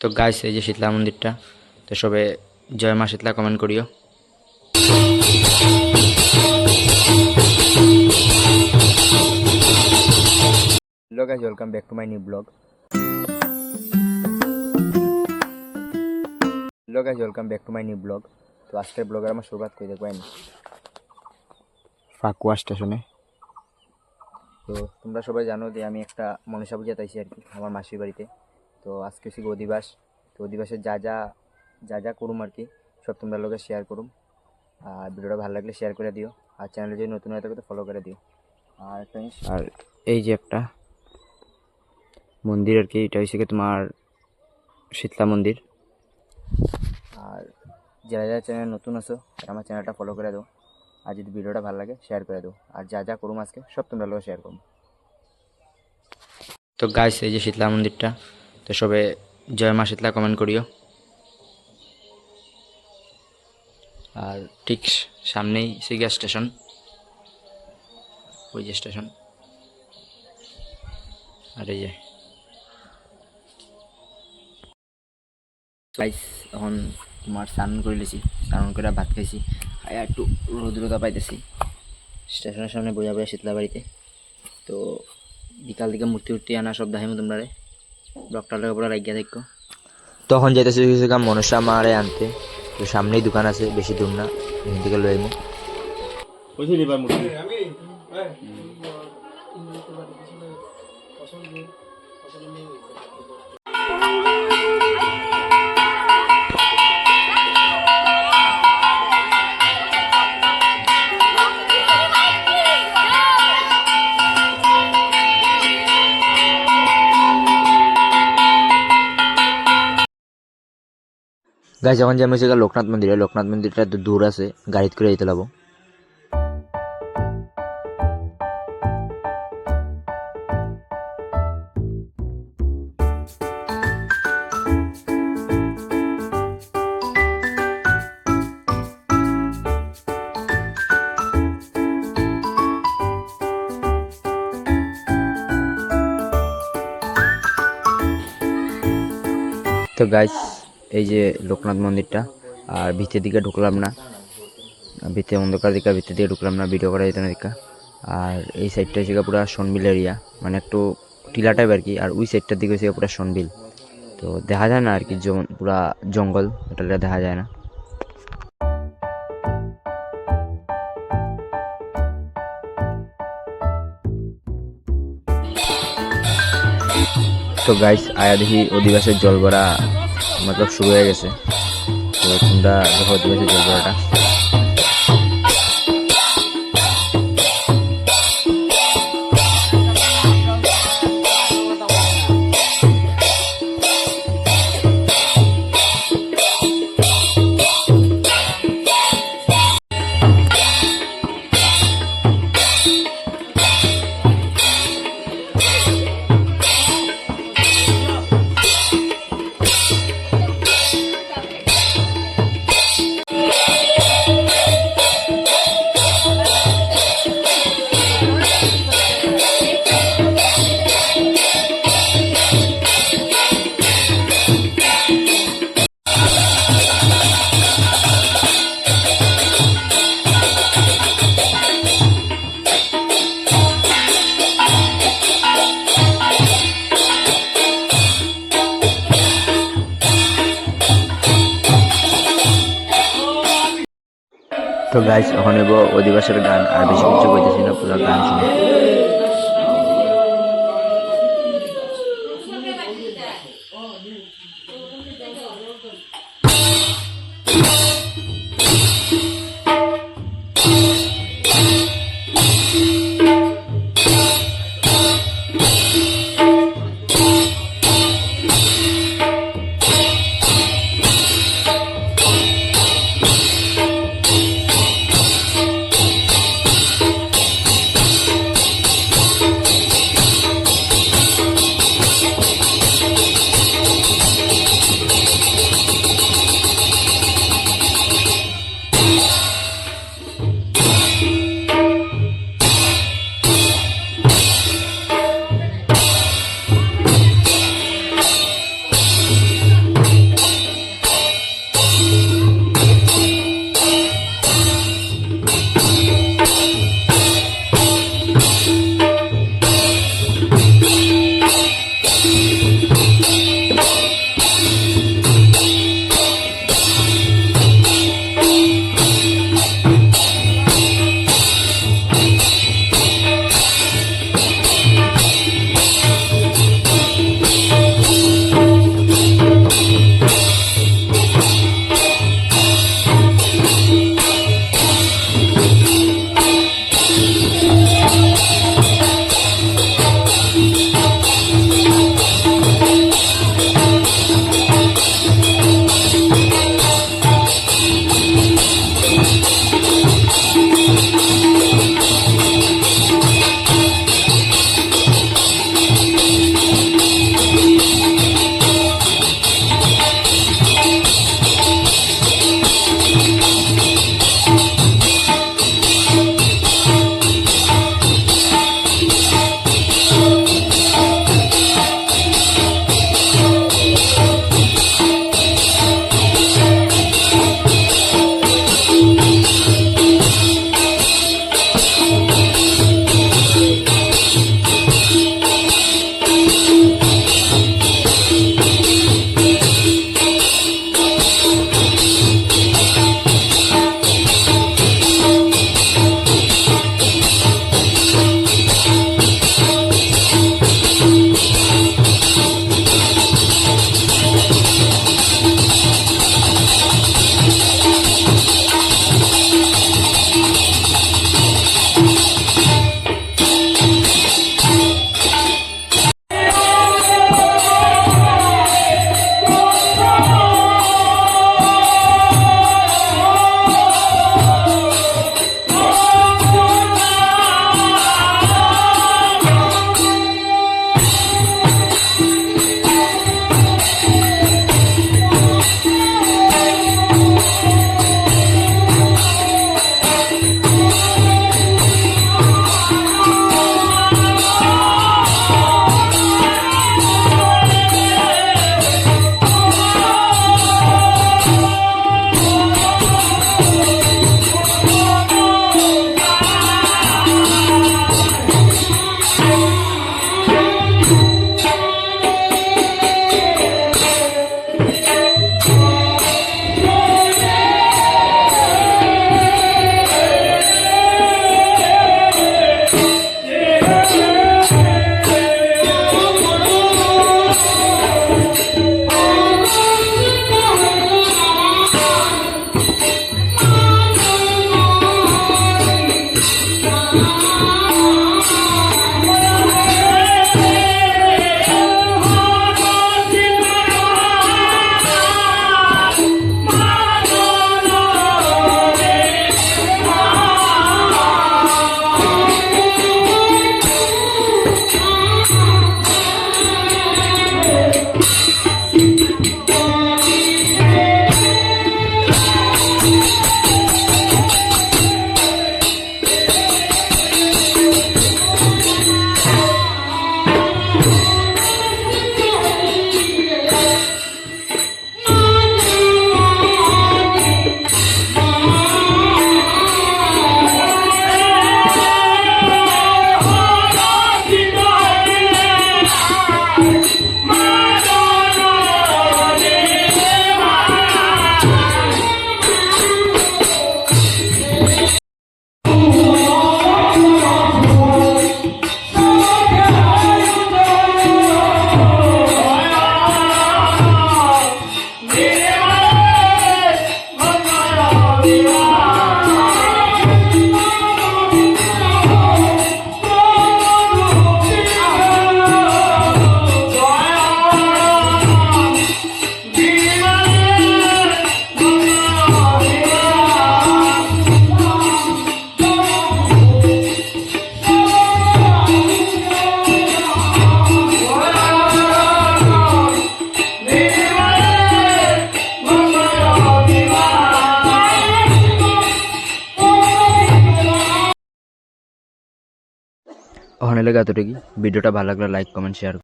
তো গাইস এই যে শীতলা মন্দিরটা, তো সবে জয় মা শীতলা কমেন্ট করিও। Hello guys, welcome back to my new blog. Hello guys, welcome back to my new blog. তো আজকের ব্লগের আমার শুরুয়াত করে দেখবো ফাকুয়া স্টেশনে। তো তোমরা সবাই জানো যে আমি একটা মনসা পূজাতে আইছি আর কি আমার মাসির বাড়িতে। তো আজকে হচ্ছে অধিবাস। তো অধিবাসে যা যা করুম আর কি সব তোমরা লোকে শেয়ার করুম। আর ভিডিওটা ভালো লাগলে শেয়ার করে দিও, আর চ্যানেলে যদি নতুন হয়ে থাকে তো ফলো করে দিও। আর একটা আর এই যে একটা মন্দির আর কি, এটা হচ্ছে তোমার শীতলা মন্দির। আর যারা যারা চ্যানেল নতুন আছো আমার চ্যানেলটা ফলো করে দাও, আর যদি ভিডিওটা ভালো লাগে শেয়ার করে দাও। আর যা যা করুম আজকে সব তোমরা লোক শেয়ার করুম। তো গাইস এই যে শীতলা মন্দিরটা, তো সবে জয় মা শীতলা কমেন্ট করিও। আর ঠিক সামনেই সিগা স্টেশন, ওই যে স্টেশন। আর এই যে গাইস এখন তোমার স্নান করে লেছি, স্নান করে ভাত খাইছি, আর একটু রোদ্রতা পাইতেছি স্টেশনের সামনে বইয়া বইয়া শীতলা বাড়িতে। তো বিকাল দিকে মূর্তি আনা সব দেখাইমু তোমরা, ব্লগটার উপরে লাগিয়ে দেখো। তখন যাইতেছি মনসা মারে আনতে, তো সামনেই দোকান আছে, বেশি দূর না, এখান থেকে লই আইমু। গাইস যখন যাই হচ্ছে লোকনাথ মন্দিরটা একটু দূর আছে, গাড়িতে করে যেতে লাগবো। তো গাইস এই যে লোকনাথ মন্দিরটা, আর ভিতরের দিকে ঢুকলাম না, ভিতরে অন্ধকার দিকে ভিতরের দিকে ঢুকলাম না, ভিডিও করা যেত না দিকা। আর এই সাইডটা হচ্ছে পুরো সনবিল এরিয়া, মানে একটু টিলা টাইপ আর কি। আর ওই সাইডটার দিকে হচ্ছে পুরো সনবিল, তো দেখা যায় না আর কি, যেমন পুরা জঙ্গল, এটা দেখা যায় না। তো গাইস আয়া দেখি অধিবাসের জল ভরা মতলব শুরু হয়ে গেছে। তো তোমরা দেখো অধিবাসের জল ভরাটা। তো গাইস এখন নেব অধিবাসের গান, আর বেশি কিছু কইতেছি না, পুরো গান শুনে। লাগে এতটুকুই। ভিডিওটা ভালো লাগলে লাইক কমেন্ট শেয়ার